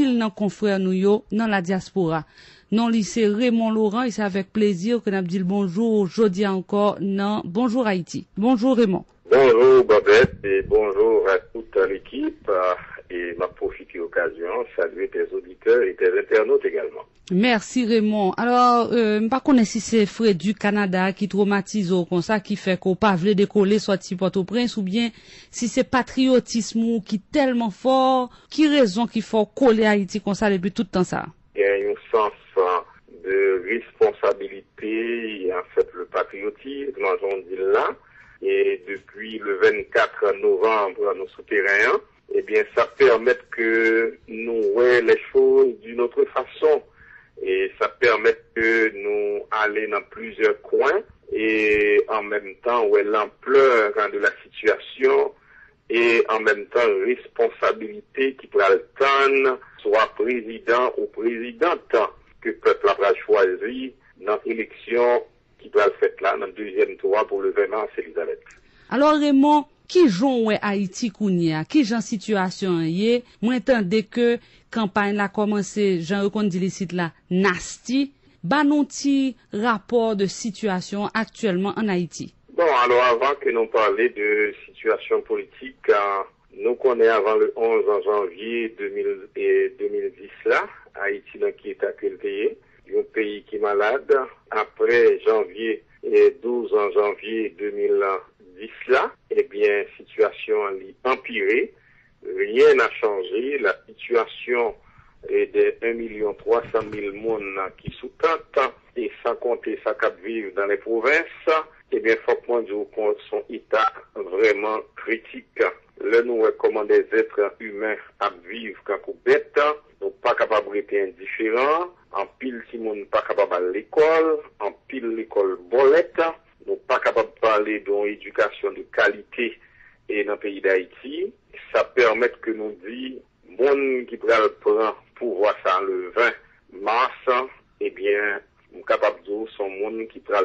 pile nan confrères nou yo dans la diaspora. Non lycée Raymond Laurent, et c'est avec plaisir que nous dit le bonjour aujourd'hui encore dans Bonjour Haïti. Bonjour Raymond. Bonjour Babette et bonjour à toute l'équipe et m'a profité de l'occasion saluer tes auditeurs et tes internautes également. Merci Raymond. Alors, je ne sais pas si c'est Fred du Canada qui traumatise comme ça, qui fait qu'on pas veut décoller sorti Port-au-Prince, ou bien si c'est patriotisme qui est tellement fort, qui raison qu'il faut coller Haïti comme ça depuis tout le temps ça? Il y a un sens de responsabilité, et en fait le patriotisme, on dit là, et depuis le 24 novembre, nos souterrains, eh bien, ça permet que nous voyons les choses d'une autre façon. Et ça permet que nous allions dans plusieurs coins et en même temps, où est l'ampleur de la situation et en même temps, responsabilité qui pourra le temps, soit président ou présidente que le peuple a choisi dans l'élection qui doit le faire là, dans le deuxième tour pour le 20 mars, Elisabeth. Alors Raymond, qui joue Haïti kounia, qui j'en situation yé, moi entendez que campagne la commencé, Jean recon dit les sites là, nasty, ba non ti rapport de situation actuellement en Haïti. Bon, alors avant que nous parlions de situation politique, nous connaissons avant le 11 janvier 2010 là, Haïti dans qui est accueilli, un pays qui est malade. Après janvier et 12 janvier 2010 là, eh bien, situation a empiré. Rien n'a changé. La situation est de 1 300 000 personnes qui sous-tentent et sans compter ça qui vivent dans les provinces. Eh bien, faut qu'on dise qu'on son état vraiment critique. Là, nous recommandons des êtres humains à vivre comme bêtes, donc pas capables d'être indifférents. En pile, si moun pas capable à l'école, en pile l'école bolette, donc pas capable de parler d'une éducation de qualité et dans le pays d'Haïti. Ça permet que nous dit, moun qui prend pouvoir ça le 20 mars, eh bien, nous capable de dire son monde qui prend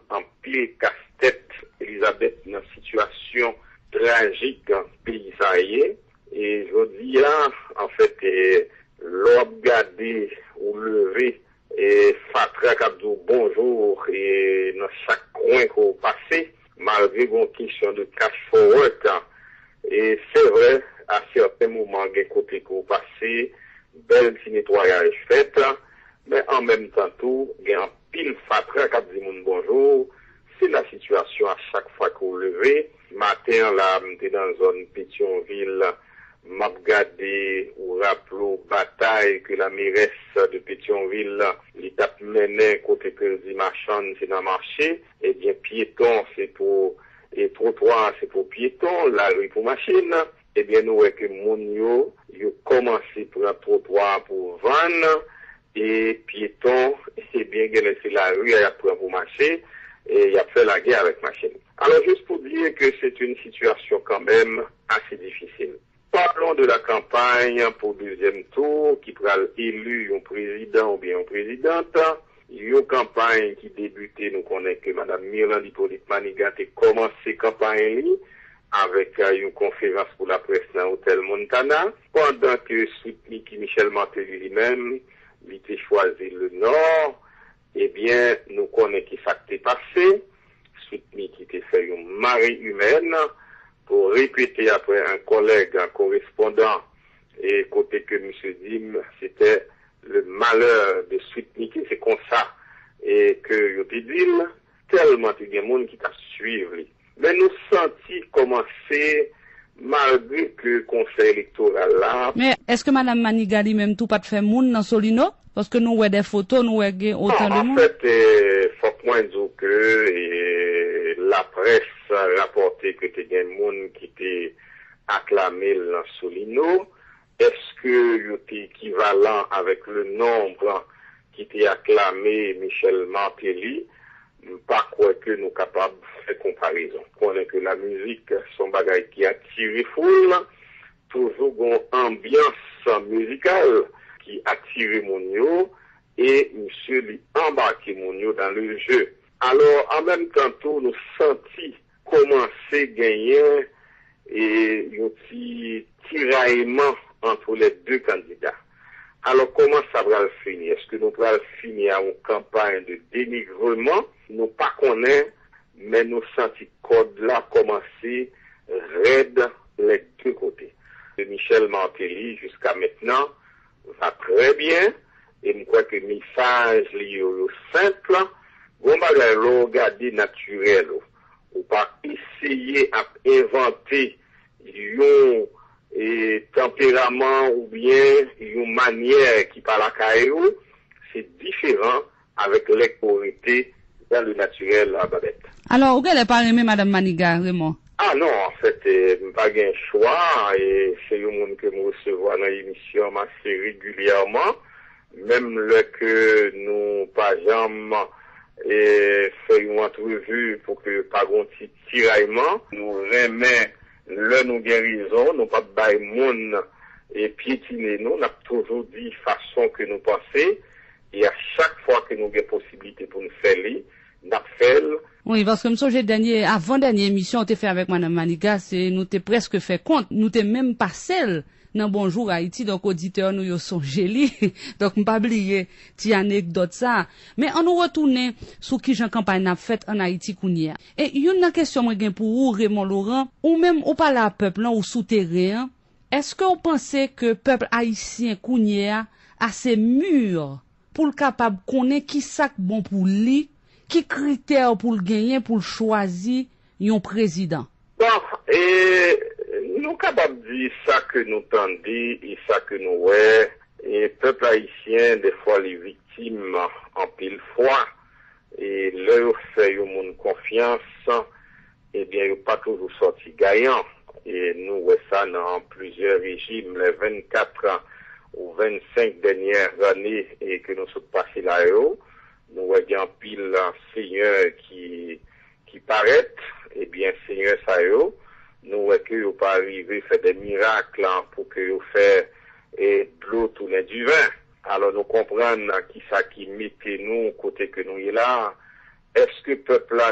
en pile casse-tête, Elisabeth, dans une situation tragique pays sahélien. Et je dis là, en fait, l'homme gardé ou levé et fatra kabdou bonjour et dans chaque coin qu'on passe, malgré une question de cash forward. Et c'est vrai, à certains moments, il y a côté qu'on passe, bel petit nettoyage fait, mais en même temps tout, il y a un pile fatra kabdou bonjour. C'est la situation à chaque fois qu'on levé. Matin, là, j'étais dans la zone Pétionville, m'a regardé ou rappelé bataille que la mairesse de Pétionville, l'étape menée côté Perdi Marchand, c'est dans le marché. Eh bien, piéton, c'est pour, et trottoir, c'est pour piéton, la rue pour machine. Eh bien, nous, avec Mounio, ils ont commencé pour un trottoir pour vendre, et piéton, c'est bien que c'est la rue, il y a pour marcher, et il a fait la guerre avec machine. Alors, juste pour dire que c'est une situation quand même assez difficile. Parlons de la campagne pour le deuxième tour, qui pourra élu un président ou bien une présidente. Il y a une campagne qui débutait, nous connaissons que Mme Mirland Hippolyte Manigat a commencé la campagne avec une conférence pour la presse dans l'hôtel Montana, pendant que Soutnik Michel Martelly lui-même, il était choisi le Nord. Eh bien, nous connaissons qui s'est passé. Soutnik qui était fait une marée humaine, pour répéter après un collègue, un correspondant, et côté que M. Dim, c'était le malheur de Soutnik, c'est comme ça, et que je dis, tellement il y a des gens qui t'a suivi. Mais nous sentis commencer, malgré que le conseil électoral là. Mais est-ce que Mme Manigali même tout pas de faire moun dans Solino? Parce que nous voyons des photos, nous voyons autant de monde. En fait, faut que moi dire que la presse a rapporté que il y a des gens qui étaient acclamés dans Solino. Est-ce que c'est équivalent avec le nombre qui était acclamé Michel Martelly? Pas quoi que nous capables de faire comparaison. On connaît que la musique, son bagage qui attire foule, toujours une ambiance musicale qui attire mon et monsieur lui embarqué mon dans le jeu. Alors, en même temps, tout nous sentis commencer à gagner et un petit tiraillement entre les deux candidats. pral finir? Est-ce que nous pral finir à une campagne de dénigrement? Nous pas connaît, mais nous senti code là commencer raide les deux côtés. De Michel Martelly jusqu'à maintenant va très bien et je crois que le message lié au simple, on va le regarder naturel, ou pas essayer à inventer un tempérament ou bien une manière qui parle à Caillou, c'est différent avec l'autorité dans le naturel à Babette. Alors, où qu'elle est pas aimée, Madame Maniga, Raymond? Ah non, en fait, pas un choix, et c'est le monde que nous recevons dans l'émission assez régulièrement, même le que nous, par exemple, fait une entrevue pour que pas un petit tiraillement, nous remet le nous guérison, nous pas bail monde et piétiner nous, on a toujours dit façon que nous pensons, et à chaque fois que nous avons possibilité pour nous faire nous fait. Oui, parce que avant-dernière émission, on t'a fait avec Madame Maniga, nous t'ai presque fait compte, nous t'ai même pas celle dans Bonjour Haïti, donc auditeurs nous yo sont gélis, donc m'pas oublier ti anecdote ça. Mais on nous retourne sur qui Jean campagne n'a fait en Haïti kounye. Et une question moi gen pour vous Raymond Laurent, ou même ou pas la peuple là ou souterrain, est-ce que vous pensez que peuple haïtien kounye assez mûr pour le capable connaître qui ça bon pour lui, qui critère pour le gagner pour le choisir un président? Bon, et nous sommes capables de dire ça que nous tendons et ça que nous ouais. Et peuple haïtien, des fois, les victimes en pile fois, et leur fait une confiance, eh bien, ils pas toujours sorti gagnant. Et nous, ouais, ça, dans plusieurs régimes, les 24 ou 25 dernières années, et que nous sommes passés là-haut, nous voyons pile seigneur qui paraît, eh bien, seigneur ça nous voyons que vous pas arrivé faire des miracles pour que vous fait de l'eau tourner du vin. Alors nous comprenons qui ça qui mettait nous côté que nous est là. Est-ce que le peuple là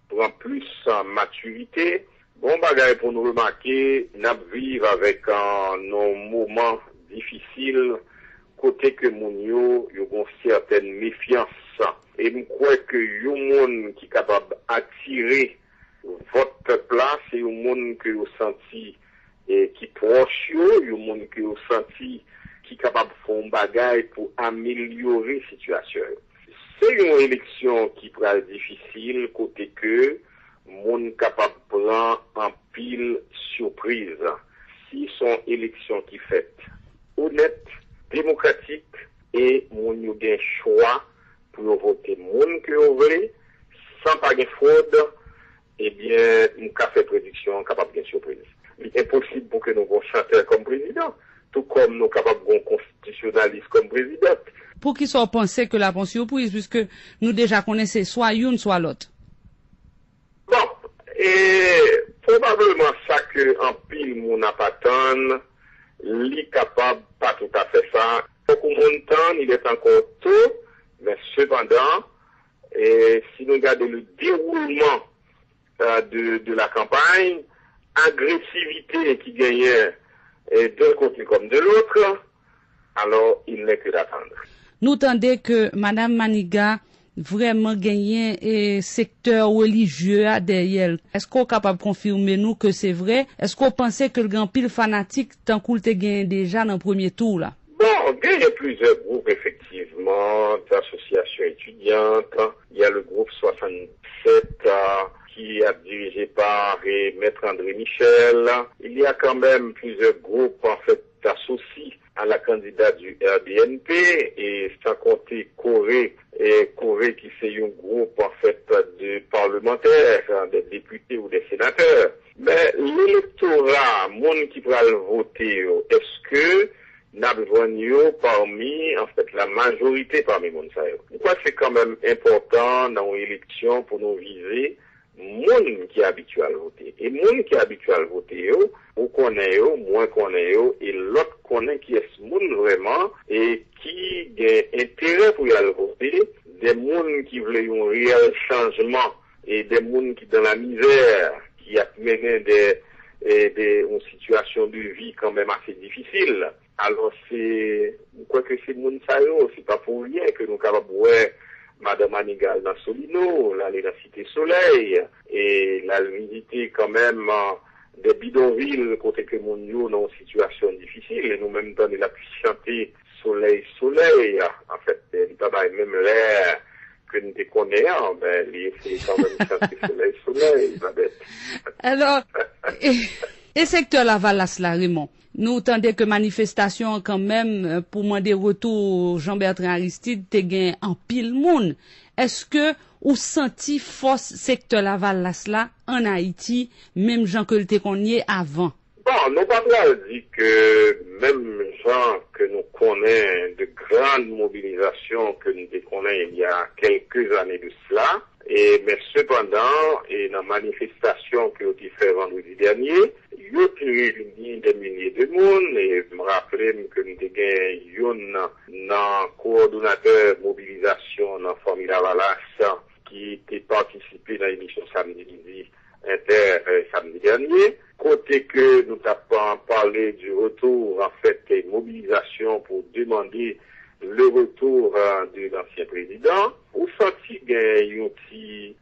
prend plus en maturité? Bon bagage pour nous remarquer, nous vivons avec nos moments difficiles côté que moun yo ont une certaine méfiance. Et je crois que yon monde qui est capable d'attirer votre peuple là, c'est un monde que vous senti et qui proche yo, un monde que vous senti qui est capable de faire un bagage pour améliorer la situation. C'est une élection qui est difficile côté que monde capable de prendre en pile surprise. Si son élection qui fait honnête, démocratique et moun yo gen choix pour voter moun que vous voulez sans pas de fraude, eh bien, nous avons fait prédiction capable de surprise. Il est impossible pour que nous ayons chanteur comme président, tout comme nous sommes capables de constitutionnaliste comme président. Pour qu'ils soient pensés que la bonne surprise, puisque nous déjà connaissons soit une, soit l'autre. Bon, et probablement ça que en pile moun n'a pas tant, li capable pas tout à fait ça. Beaucoup de temps, il est encore tôt, mais cependant, si nous regardons le déroulement de la campagne, agressivité qui gagnait d'un côté comme de l'autre, alors il n'est que d'attendre. Nous tendons que Madame Maniga vraiment gagné et secteur religieux derrière. Est-ce qu'on est capable de confirmer nous que c'est vrai? Est-ce qu'on pensait que le grand pile fanatique tant qu'on te gagné déjà dans le premier tour là? Bon, il y a plusieurs groupes effectivement, d'associations étudiantes. Il y a le groupe 67 qui est dirigé par Maître André Michel. Il y a quand même plusieurs groupes en fait associés à la candidate du RDNP et sans compter Corée qui c'est un groupe en fait de parlementaires, des députés ou des sénateurs. Mais l'électorat, monde qui va le voter, est-ce que n'a besoin parmi en fait la majorité parmi monde ça? Pourquoi c'est quand même important dans une élection pour nous viser monde qui est habitué à voter. Et monde qui est habitué à voter, ou connaît, moins connaît, et l'autre connaît qui est ce monde vraiment, et qui a intérêt pour y aller voter, des monde qui veulent un réel changement, et des monde qui dans la misère, qui a mené une situation de vie quand même assez difficile. Alors c'est crois que c'est Mounsayo, c'est pas pour rien que nous sommes capables de voir Madame Manigal dans Solino, l'aller dans Cité Soleil, et la visiter quand même des bidonvilles côté que mon yo dans une situation difficile, et nous-mêmes dans la pu chanter Soleil, Soleil, en fait, il pas même l'air que nous te connaissons, ben, il fait quand même chanter Soleil, Soleil, ma bête. Alors, et secteur Lavalas là, Raymond, nous tendez que manifestation quand même pour demander retour Jean-Bertrand Aristide te gain en pile monde. Est-ce que ou senti force secteur Lavalas là en Haïti, même gens que le te connaît avant? Bon, nous parlons dit que même gens que nous connaissons de grandes mobilisations que nous connaissons il y a quelques années de cela, mais cependant, et dans la manifestation que nous avons fait vendredi dernier, il y a réuni des milliers de monde, et je me rappelle que nous avons un coordonnateur mobilisation dans la famille Lavalas qui était participé dans l'émission samedi midi samedi dernier. Côté que nous avons parlé du retour, en fait, des mobilisations pour demander le retour de l'ancien président, ou senti qu'il y a un petit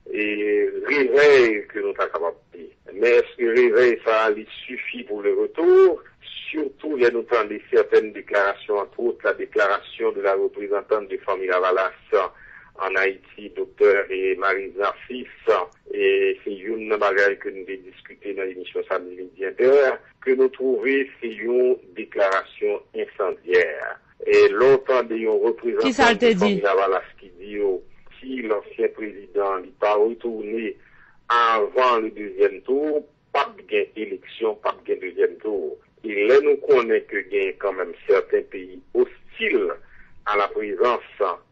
réveil que nous avons capable de dire. Mais est-ce que le réveil, ça suffit pour le retour? Surtout, il y a nous entendu certaines déclarations, entre autres la déclaration de la représentante de famille Lavalas en Haïti, docteur et Marisa Fils, et c'est une bagaille que nous avons discuté dans l'émission samedi midi que nous trouvons c'est une déclaration incendiaire. Et longtemps des représentants de famille Lavalas qui dit si l'ancien président n'est pas retourné avant le deuxième tour, pas de gain élection, pas de gain deuxième tour. Et là nous connaissons que gain quand même certains pays hostiles à la présence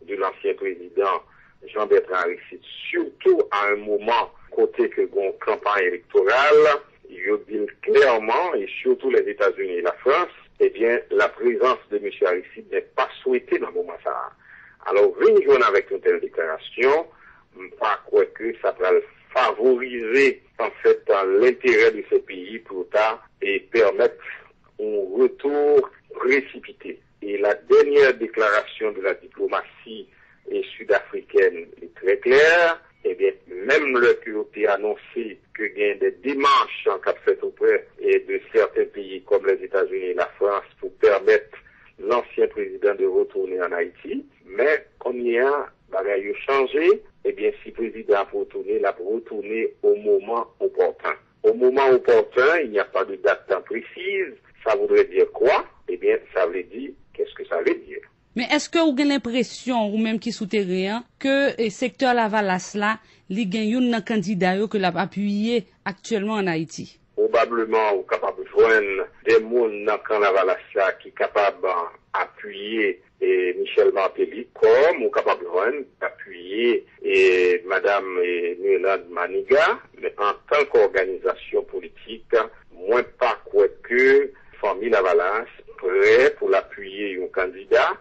de l'ancien président Jean-Bertrand Aristide, surtout à un moment côté que une campagne électorale, il dit clairement, et surtout les États-Unis et la France, eh bien, la présence de M. Aristide n'est pas souhaitée dans le moment ça. Alors, venir avec une telle déclaration, pas quoi que ça va favoriser, en fait, l'intérêt de ce pays pour tard et permettre un retour précipité. Et la dernière déclaration de la diplomatie sud-africaine est très claire. Eh bien, même le qui a annoncé que il y a des démarches en cas fait auprès de certains pays comme les États-Unis et la France pour permettre l'ancien président de retourner en Haïti. Mais comme il y a bagaille changé, eh bien, si le président a retourné, il a retourné au moment opportun. Au moment opportun, il n'y a pas de date précise. Ça voudrait dire quoi? Eh bien, ça veut dire, qu'est-ce que ça veut dire? Mais est-ce que vous avez l'impression, ou même qui souterrain, que le secteur Lavalas là, il y a un candidat que l'a appuyé actuellement en Haïti? Probablement, vous êtes capable de joindre des gens dans le camp Lavalas là qui sont capables d'appuyer Michel Martelly, comme vous êtes capable de joindre d'appuyer Madame Noëlande Maniga, mais en tant qu'organisation politique, moins pas quoi que famille Lavalas prêt pour l'appuyer un candidat,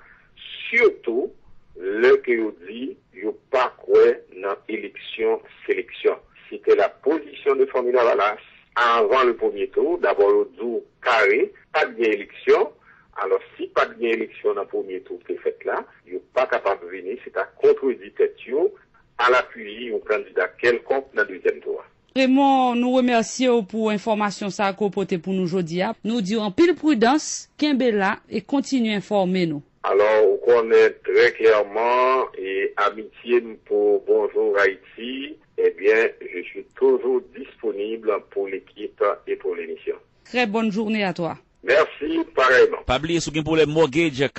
surtout le que vous dit, il n'y a pas quoi dans élection-sélection. C'était la position de famille Lavalas avant le premier tour, d'abord le tour carré, pas de élection. Alors si pas de élection dans le premier tour qui est fait là, il n'est pas capable de venir, c'est à contredire à l'appuyer un candidat quelconque dans le deuxième tour. Raymond, nous remercions pour l'information ça a comporté pour nous aujourd'hui. Nous disons pile prudence, Kimbela et continuez à informer nous. Alors, on connaît très clairement et amitié pour Bonjour Haïti. Eh bien, je suis toujours disponible pour l'équipe et pour l'émission. Très bonne journée à toi. Merci, pareillement. Pas oublier ce pour les mortgages